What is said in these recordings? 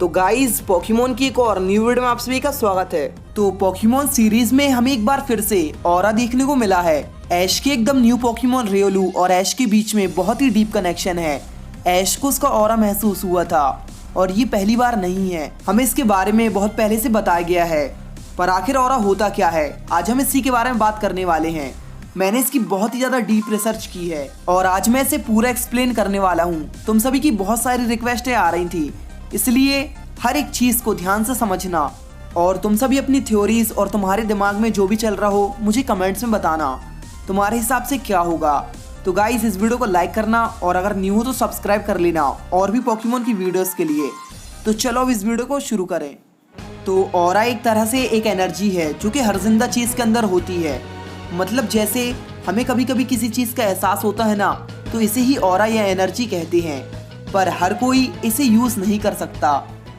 तो guys Pokemon की एक और न्यू वीडियो में आप सभी का स्वागत है। तो पोकेमोन सीरीज में हमें एक बार फिर से ऑरा देखने को मिला है। ऐश के एकदम न्यू पोकेमोन रियोलू और ऐश के बीच में बहुत ही डीप कनेक्शन है। ऐश को उसका ऑरा महसूस हुआ था और ये पहली बार नहीं है, हमें इसके बारे में बहुत पहले से बताया गया है। पर आखिर ऑरा होता क्या है, आज हम इसी के बारे में बात करने वाले हैं। मैंने इसकी बहुत ही ज्यादा डीप रिसर्च की है और आज मैं इसे पूरा एक्सप्लेन करने वाला हूँ। तुम सभी की बहुत सारी रिक्वेस्टें आ रही थी, इसलिए हर एक चीज को ध्यान से समझना और तुम सभी अपनी थ्योरीज और तुम्हारे दिमाग में जो भी चल रहा हो मुझे कमेंट्स में बताना तुम्हारे हिसाब से क्या होगा। तो गाइस इस वीडियो को लाइक करना और अगर न्यू हो तो सब्सक्राइब कर लेना और भी पोकेमोन की वीडियोस के लिए। तो चलो अब इस वीडियो को शुरू करें। तो ऑरा एक तरह से एक एनर्जी है जो कि हर जिंदा चीज के अंदर होती है। मतलब जैसे हमें कभी कभी किसी चीज का एहसास होता है ना, तो इसे ही ऑरा या एनर्जी कहते हैं। पर हर कोई इसे यूज नहीं कर सकता।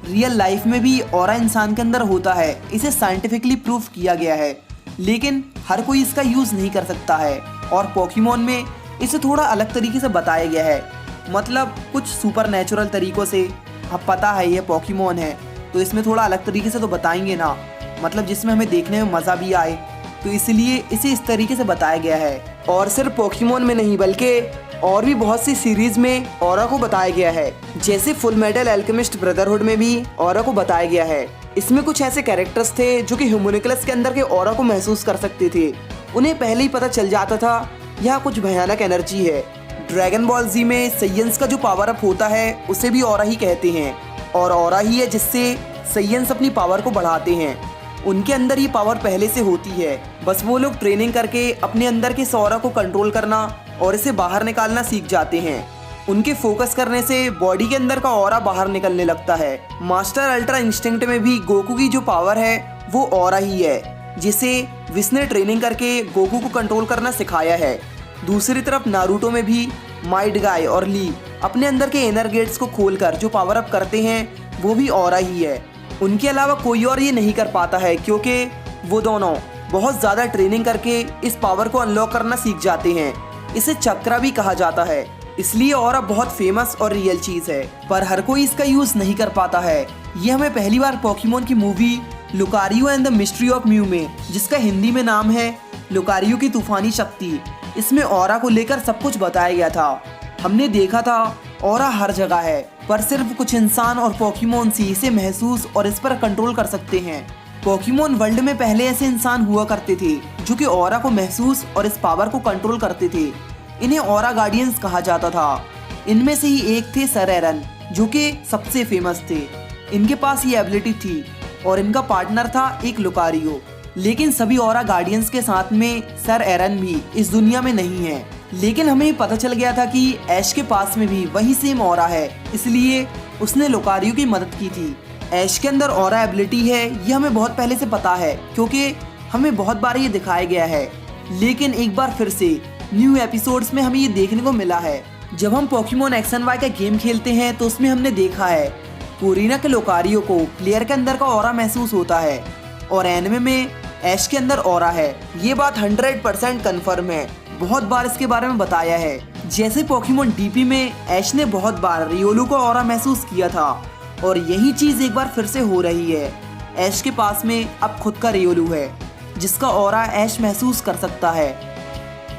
रियल लाइफ में भी ऑरा इंसान के अंदर होता है, इसे साइंटिफिकली प्रूफ किया गया है, लेकिन हर कोई इसका यूज नहीं कर सकता है। और पोकेमोन में इसे थोड़ा अलग तरीके से बताया गया है, मतलब कुछ सुपर नेचुरल तरीकों से। अब पता है ये पोकेमोन है तो इसमें थोड़ा अलग तरीके से तो बताएंगे ना, मतलब जिसमें हमें देखने में मजा भी आए, तो इसलिए इसे इस तरीके से बताया गया है। और सिर्फ पोकेमोन में नहीं बल्कि और भी बहुत सी सीरीज में ऑरा को बताया गया है। जैसे फुल मेटल अल्केमिस्ट ब्रदरहुड में भी ऑरा को बताया गया है। इसमें कुछ ऐसे कैरेक्टर्स थे जो कि ह्यूमनिकलस के अंदर के ऑरा को महसूस कर सकते थे। उन्हें पहले ही पता चल जाता था यह कुछ भयानक एनर्जी है। ड्रैगन बॉल जी में सैयंस का जो पावर अप होता है उसे भी ऑरा ही कहते हैं, और ऑरा ही है जिससे सैयंस अपनी पावर को बढ़ाते हैं। उनके अंदर ये पावर पहले से होती है, बस वो लोग ट्रेनिंग करके अपने अंदर के ऑरा को कंट्रोल करना और इसे बाहर निकालना सीख जाते हैं। उनके फोकस करने से बॉडी के अंदर का ऑरा बाहर निकलने लगता है। मास्टर अल्ट्रा इंस्टिंक्ट में भी गोकू की जो पावर है वो ऑरा ही है, जिसे विस ने ट्रेनिंग करके गोकू को कंट्रोल करना सिखाया है। दूसरी तरफ नारुतो में भी माइट गाय और ली अपने अंदर के इनर गेट्स को खोलकर जो पावर अप करते हैं वो भी ऑरा ही है। उनके अलावा कोई और ये नहीं कर पाता है, क्योंकि वो दोनों बहुत ज़्यादा ट्रेनिंग करके इस पावर को अनलॉक करना सीख जाते हैं। इसे चक्रा भी कहा जाता है, इसलिए ऑरा बहुत फेमस और रियल चीज़ है, पर हर कोई इसका यूज़ नहीं कर पाता है। ये हमें पहली बार पोकेमोन की movie Lucario and the mystery of mu में, जिसका हिंदी में नाम है लुकारियो की तूफानी शक्ति, इसमें ऑरा को लेकर सब कुछ बताया गया था। हमने देखा था ऑरा हर जगह है, पर सिर्फ कुछ इंसान और पोकेमोन ही इसे महसूस और इस पर कंट्रोल कर सकते हैं। पोकेमोन वर्ल्ड में पहले ऐसे इंसान हुआ करते थे जो कि ऑरा को महसूस और इस पावर को कंट्रोल करते थे। इन्हें ऑरा गार्डियंस कहा जाता था। इनमें से ही एक थे सर एरन, जो कि सबसे फेमस थे। इनके पास ये एबिलिटी थी और इनका पार्टनर था एक लुकारियो। लेकिन सभी ऑरा गार्डियंस के साथ में सर एरन भी इस दुनिया में नहीं है। लेकिन हमें पता चल गया था कि ऐश के पास में भी वही सेम ऑरा है, इसलिए उसने लुकारियो की मदद की थी। ऐश के अंदर ऑरा एबिलिटी है, ये हमें बहुत पहले से पता है, क्योंकि हमें बहुत बार ये दिखाया गया है। लेकिन एक बार फिर से न्यू एपिसोड्स में हमें ये देखने को मिला है। जब हम पोकेमोन एक्स एंड वाई का गेम खेलते हैं तो उसमें हमने देखा है कोरिना के लुकारियो को प्लेयर के अंदर का ऑरा महसूस होता है, और एनिमे में ऐश के अंदर ऑरा है। ये बात 100% कन्फर्म है, बहुत बार इसके बारे में बताया है। जैसे पोकेमोन डीपी में ऐश ने बहुत बार रियोलू को ऑरा महसूस किया था, और यही चीज एक बार फिर से हो रही है। ऐश के पास में अब खुद का रियोलू है जिसका ऑरा ऐश महसूस कर सकता है,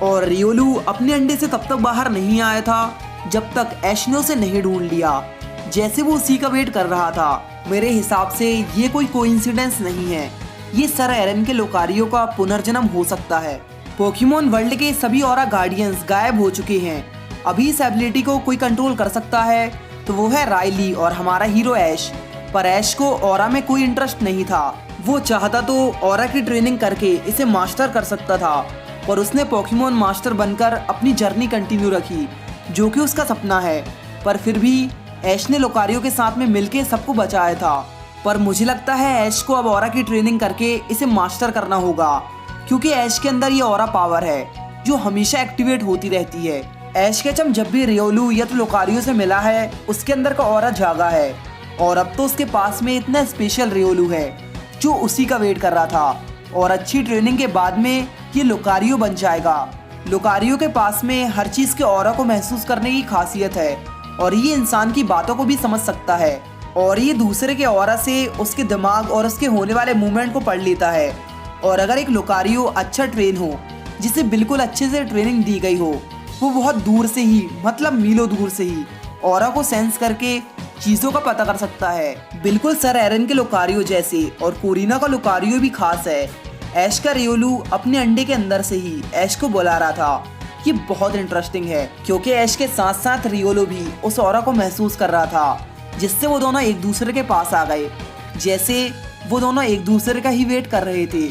और रियोलू अपने अंडे से तब तक बाहर नहीं आया था जब तक ऐश ने उसे नहीं ढूंढ लिया। जैसे वो उसी का वेट कर रहा था। मेरे हिसाब से ये कोई कोइंसिडेंस नहीं है, ये सर एरन के लुकारियो का पुनर्जन्म हो सकता है। पोकेमोन वर्ल्ड के सभी ऑरा गार्डियंस गायब हो चुके हैं। अभी इस एबिलिटी को कोई कंट्रोल कर सकता है तो वो है रायली और हमारा हीरो ऐश। पर ऐश को ऑरा में कोई इंटरेस्ट नहीं था। वो चाहता तो ऑरा की ट्रेनिंग करके इसे मास्टर कर सकता था, पर उसने पोकेमोन मास्टर बनकर अपनी जर्नी कंटिन्यू रखी, जो कि उसका सपना है। पर फिर भी ऐश ने लुकारियो के साथ में मिलके सबको बचाया था। पर मुझे लगता है ऐश को अब ऑरा की ट्रेनिंग करके इसे मास्टर करना होगा, क्योंकि ऐश के अंदर ये ऑरा पावर है जो हमेशा एक्टिवेट होती रहती है। ऐश के चम जब भी रियोलू या तो लुकारियो से मिला है उसके अंदर का ऑरा जागा है, और अब तो उसके पास में इतना स्पेशल रियोलू है जो उसी का वेट कर रहा था। और अच्छी ट्रेनिंग के बाद में ये लुकारियो बन जाएगा। लुकारियो के पास में हर चीज के ऑरा को महसूस करने की खासियत है, और ये इंसान की बातों को भी समझ सकता है। और ये दूसरे के ऑरा से उसके दिमाग और उसके होने वाले मूवमेंट को पढ़ लेता है। और अगर एक लुकारियो अच्छा ट्रेन हो, जिसे बिल्कुल अच्छे से ट्रेनिंग दी गई हो, वो बहुत दूर से ही, मतलब मीलों दूर से ही ऑरा को सेंस करके चीजों का पता कर सकता है, बिल्कुल सर एरन के लुकारियो जैसे। और कोरिना का लुकारियो भी खास है। ऐश का रियोलू अपने अंडे के अंदर से ही ऐश को बुला रहा था। ये बहुत इंटरेस्टिंग है क्योंकि ऐश के साथ साथ रियोलू भी उस ऑरा को महसूस कर रहा था, जिससे वो दोनों एक दूसरे के पास आ गए, जैसे वो दोनों एक दूसरे का ही वेट कर रहे थे।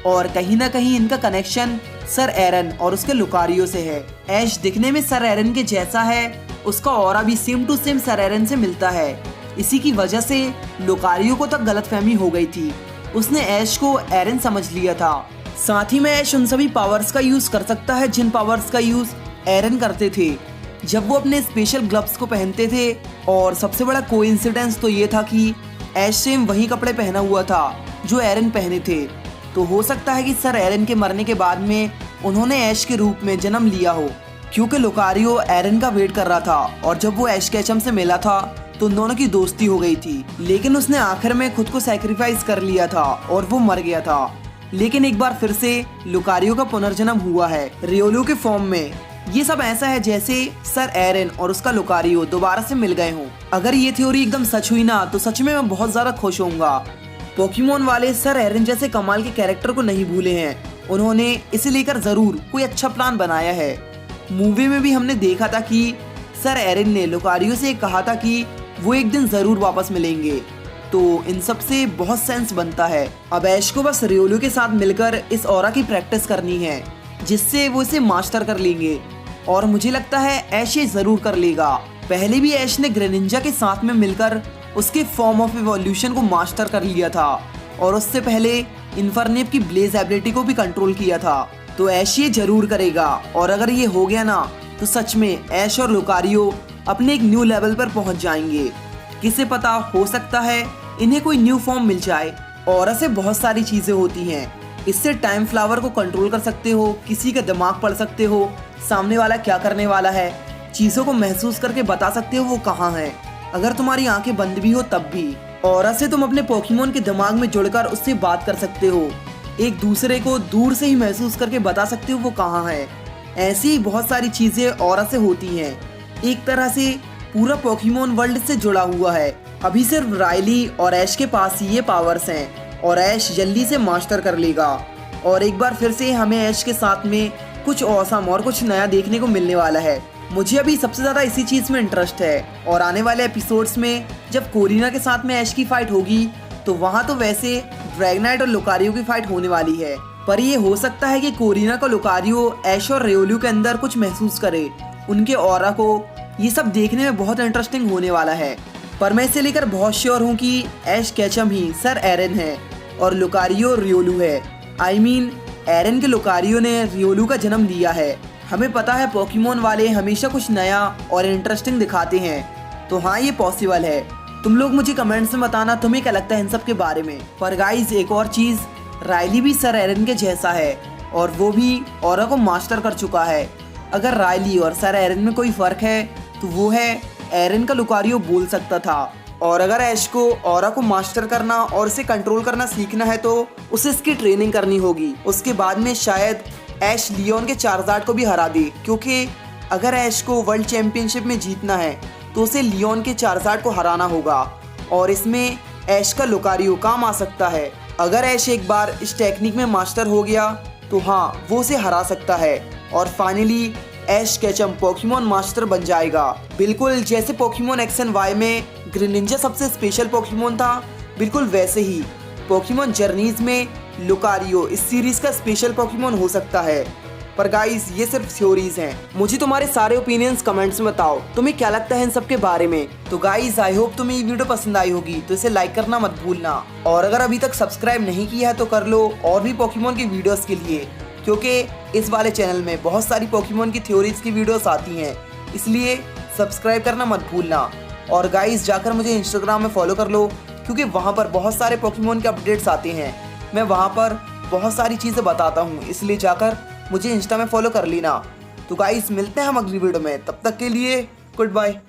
और कहीं ना कहीं इनका कनेक्शन सर एरन और उसके लुकारियो से है। ऐश दिखने में सर एरन के जैसा है, उसका ऑरा भी सेम टू सेम सर एरन से मिलता है। इसी की वजह से लुकारियो को तक गलतफहमी हो गई थी, उसने ऐश को एरन समझ लिया था। साथ ही में ऐश उन सभी पावर्स का यूज कर सकता है जिन पावर्स का यूज एरन करते थे जब वो अपने स्पेशल ग्लव्स को पहनते थे। और सबसे बड़ा कोइंसिडेंस तो ये था कि ऐश सेम वही कपड़े पहना हुआ था जो एरन पहने थे। तो हो सकता है कि सर एरन के मरने के बाद में उन्होंने ऐश के रूप में जन्म लिया हो, क्योंकि लुकारियो एरन का वेट कर रहा था। और जब वो ऐश केचम से मिला था तो उन दोनों की दोस्ती हो गई थी, लेकिन उसने आखिर में खुद को सैक्रिफाइस कर लिया था और वो मर गया था। लेकिन एक बार फिर से लुकारियो का पुनर्जन्म हुआ है रियोलू के फॉर्म में। ये सब ऐसा है जैसे सर एरन और उसका लुकारियो दोबारा से मिल गए हों। अगर ये थ्योरी एकदम सच हुई ना, तो सच में मैं बहुत ज्यादा खुश होऊंगा। पोकेमोन वाले सर एरन जैसे कमाल के कैरेक्टर को नहीं भूले हैं, उन्होंने इसे लेकर जरूर कोई अच्छा प्लान बनाया है। मूवी में भी हमने देखा था कि सर एरन ने लुकारियो से कहा था कि वो एक दिन जरूर वापस मिलेंगे, तो इन सब से बहुत सेंस बनता है। अब ऐश को बस रियोलू के साथ मिलकर इस ऑरा की प्रैक्टिस करनी है, जिससे वो इसे मास्टर कर लेंगे। और मुझे लगता है ऐश ये जरूर कर लेगा। पहले भी ऐश ने ग्रेनिंजा के साथ में मिलकर उसके फॉर्म ऑफ इवोल्यूशन को मास्टर कर लिया था, और उससे पहले इन्फर्नेप की ब्लेज एबिलिटी को भी कंट्रोल किया था। तो ऐश ये जरूर करेगा, और अगर ये हो गया ना, तो सच में ऐश और लुकारियो अपने एक न्यू लेवल पर पहुंच जाएंगे। किसे पता, हो सकता है इन्हें कोई न्यू फॉर्म मिल जाए। और ऐसे बहुत सारी चीजें होती हैं। इससे टाइम फ्लावर को कंट्रोल कर सकते हो, किसी का दिमाग पढ़ सकते हो, सामने वाला क्या करने वाला है, चीजों को महसूस करके बता सकते हो वो कहाँ है, अगर तुम्हारी आंखें बंद भी हो तब भी। और ऐसे तुम अपने पोकेमोन के दिमाग में जुड़कर उससे बात कर सकते हो, एक दूसरे को दूर से ही महसूस करके बता सकते हो वो कहाँ है। ऐसी बहुत सारी चीजें और ऐसे होती हैं। एक तरह से पूरा पोकेमोन वर्ल्ड से जुड़ा हुआ है। अभी सिर्फ रायली और ऐश के पास ही ये पावर्स हैं, और ऐश जल्दी से मास्टर कर लेगा। और एक बार फिर से हमें ऐश के साथ में कुछ औसम और कुछ नया देखने को मिलने वाला है। मुझे अभी सबसे ज्यादा इसी चीज में इंटरेस्ट है। और आने वाले एपिसोड्स में जब कोरिना के साथ में ऐश की फाइट होगी, तो वहाँ तो वैसे ड्रैगनाइट और लुकारियो की फाइट होने वाली है, पर ये हो सकता है कि कोरिना का लुकारियो ऐश और रियोलू के अंदर कुछ महसूस करे, उनके ऑरा को। ये सब देखने में बहुत इंटरेस्टिंग होने वाला है। पर मैं इसे लेकर बहुत श्योर हूँ कि ऐश केचम ही सर एरन है और लुकारियो रियोलू है। आई मीन एरन के लुकारियो ने रियोलू का जन्म लिया है। हमें पता है पोकेमोन वाले हमेशा कुछ नया और इंटरेस्टिंग दिखाते हैं, तो हाँ ये पॉसिबल है। तुम लोग मुझे कमेंट्स में बताना तुम्हें क्या लगता है इन सब के बारे में। पर गाइज एक और चीज, रायली भी सर एरन के जैसा है, और वो भी ऑरा को मास्टर कर चुका है। अगर रायली और सर एरन में कोई फर्क है तो वो है एरन का लुकारियो बोल सकता था, और अगर ऐश को ऑरा को मास्टर करना और इसे कंट्रोल करना सीखना है तो उसे इसकी ट्रेनिंग करनी होगी। उसके बाद में शायद ऐश लियोन के चार्जार्ड को भी हरा दे, क्योंकि अगर ऐश को वर्ल्ड चैंपियनशिप में जीतना है तो उसे लियोन के चार्जार्ड को हराना होगा, और इसमें ऐश का लुकारियो काम आ सकता है। अगर ऐश एक बार इस टेक्निक में मास्टर हो गया तो हाँ वो उसे हरा सकता है, और फाइनली ऐश केचम पोकेमोन मास्टर बन जाएगा। बिल्कुल जैसे पोकेमोन एक्स एंड वाई में ग्रेनिंजा सबसे स्पेशल पोकेमोन था, बिल्कुल वैसे ही पोकेमोन जर्नीज में लुकारियो इस सीरीज का स्पेशल पोकेमोन हो सकता है। पर गाइस ये सिर्फ थ्योरीज हैं। मुझे तुम्हारे सारे ओपिनियंस कमेंट्स में बताओ, तुम्हें क्या लगता है इन सब के बारे में। तो गाइस आई होप तुम्हें ये वीडियो पसंद आई होगी, तो इसे लाइक करना मत भूलना, और अगर अभी तक सब्सक्राइब नहीं किया है तो कर लो, और भी पोकेमोन की वीडियोस के लिए, क्योंकि इस वाले चैनल में बहुत सारी पोकेमोन की थ्योरीज की वीडियोस आती हैं, इसलिए सब्सक्राइब करना मत भूलना। और गाइस जाकर मुझे इंस्टाग्राम में फॉलो कर लो, क्योंकि वहाँ पर बहुत सारे पोकेमोन के अपडेट्स आते हैं। मैं वहाँ पर बहुत सारी चीज़ें बताता हूँ, इसलिए जाकर मुझे इंस्टा में फॉलो कर लेना। तो गाइस मिलते हैं हम अगली वीडियो में, तब तक के लिए गुड बाय।